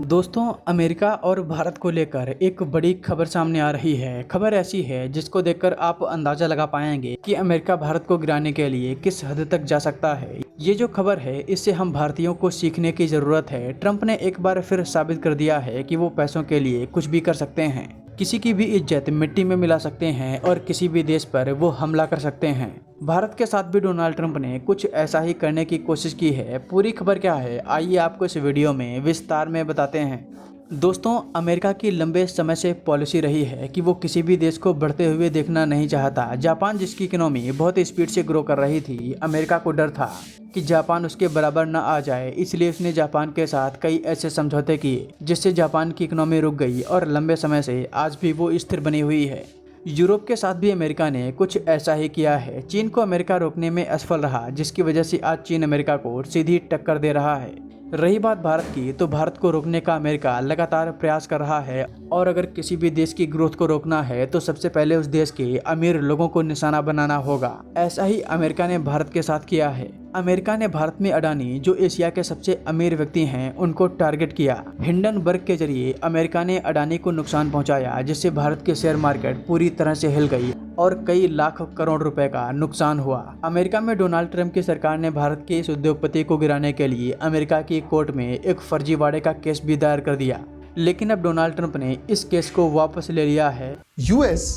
दोस्तों, अमेरिका और भारत को लेकर एक बड़ी खबर सामने आ रही है। खबर ऐसी है जिसको देखकर आप अंदाजा लगा पाएंगे कि अमेरिका भारत को गिराने के लिए किस हद तक जा सकता है। ये जो खबर है, इससे हम भारतीयों को सीखने की जरूरत है। ट्रंप ने एक बार फिर साबित कर दिया है कि वो पैसों के लिए कुछ भी कर सकते हैं, किसी की भी इज्जत मिट्टी में मिला सकते हैं और किसी भी देश पर वो हमला कर सकते हैं। भारत के साथ भी डोनाल्ड ट्रंप ने कुछ ऐसा ही करने की कोशिश की है। पूरी खबर क्या है, आइए आपको इस वीडियो में विस्तार में बताते हैं। दोस्तों, अमेरिका की लंबे समय से पॉलिसी रही है कि वो किसी भी देश को बढ़ते हुए देखना नहीं चाहता। जापान, जिसकी इकोनॉमी बहुत स्पीड से ग्रो कर रही थी, अमेरिका को डर था कि जापान उसके बराबर न आ जाए, इसलिए उसने जापान के साथ कई ऐसे समझौते किए जिससे जापान की इकोनॉमी रुक गई और लंबे समय से आज भी वो स्थिर बनी हुई है। यूरोप के साथ भी अमेरिका ने कुछ ऐसा ही किया है। चीन को अमेरिका रोकने में असफल रहा, जिसकी वजह से आज चीन अमेरिका को सीधी टक्कर दे रहा है। रही बात भारत की, तो भारत को रोकने का अमेरिका लगातार प्रयास कर रहा है और अगर किसी भी देश की ग्रोथ को रोकना है तो सबसे पहले उस देश के अमीर लोगों को निशाना बनाना होगा। ऐसा ही अमेरिका ने भारत के साथ किया है। अमेरिका ने भारत में अडानी, जो एशिया के सबसे अमीर व्यक्ति हैं, उनको टारगेट किया। हिंडनबर्ग के जरिए अमेरिका ने अडानी को नुकसान पहुंचाया, जिससे भारत के शेयर मार्केट पूरी तरह से हिल गई और कई लाख करोड़ रुपए का नुकसान हुआ। अमेरिका में डोनाल्ड ट्रंप की सरकार ने भारत के इस उद्योगपति को गिराने के लिए अमेरिका की कोर्ट में एक फर्जीवाड़े का केस भी दायर कर दिया, लेकिन अब डोनाल्ड ट्रंप ने इस केस को वापस ले लिया है। US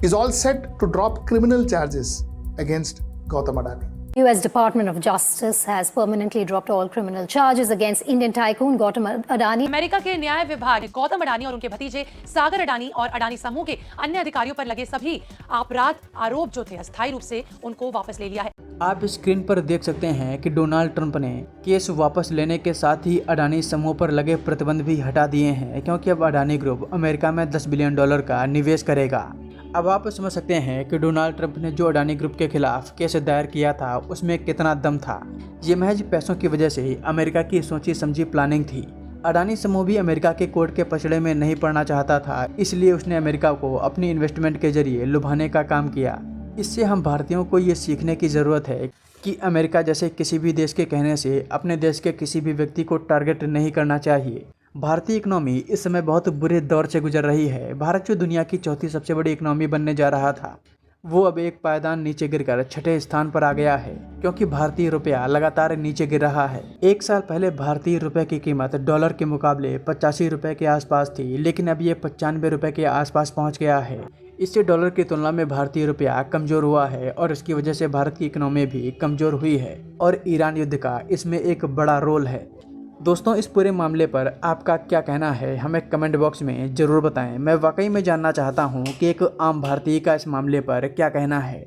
is all set to drop criminal charges against Gautam Adani. US Department of Justice has permanently dropped all criminal charges against Indian tycoon Gautam Adani. America के न्याय विभाग ने गौतम अडानी और उनके भतीजे सागर अडानी और अडानी समूह के अन्य अधिकारियों पर लगे सभी अपराध आरोप जो थे अस्थायी रूप से उनको वापस ले लिया है। आप स्क्रीन पर देख सकते हैं कि डोनाल्ड ट्रंप ने केस वापस लेने के साथ ही अडानी समूह पर लगे प्रतिबंध भी हटा दिए हैं, क्योंकि अब अडानी ग्रुप अमेरिका में $10 बिलियन का निवेश करेगा। अब आप समझ सकते हैं कि डोनाल्ड ट्रंप ने जो अडानी ग्रुप के खिलाफ केस दायर किया था उसमें कितना दम था। ये महज पैसों की वजह से अमेरिका की सोची समझी प्लानिंग थी। अडानी समूह भी अमेरिका के कोर्ट के पछड़े में नहीं पड़ना चाहता था, इसलिए उसने अमेरिका को अपनी इन्वेस्टमेंट के जरिए लुभाने का काम किया। इससे हम भारतीयों को ये सीखने की ज़रूरत है कि अमेरिका जैसे किसी भी देश के कहने से अपने देश के किसी भी व्यक्ति को टारगेट नहीं करना चाहिए। भारतीय इकोनॉमी इस समय बहुत बुरे दौर से गुजर रही है। भारत जो दुनिया की चौथी सबसे बड़ी इकोनॉमी बनने जा रहा था, वो अब एक पायदान नीचे गिरकर छठे स्थान पर आ गया है, क्योंकि भारतीय रुपया लगातार नीचे गिर रहा है। एक साल पहले भारतीय रुपये की कीमत डॉलर के मुकाबले 85 रुपये के आसपास थी, लेकिन अब ये 95 रुपये के आसपास पहुंच गया है। इससे डॉलर की तुलना में भारतीय रुपया कमज़ोर हुआ है और इसकी वजह से भारत की इकोनॉमी भी कमज़ोर हुई है और ईरान युद्ध का इसमें एक बड़ा रोल है। दोस्तों, इस पूरे मामले पर आपका क्या कहना है, हमें कमेंट बॉक्स में ज़रूर बताएं। मैं वाकई में जानना चाहता हूं कि एक आम भारतीय का इस मामले पर क्या कहना है।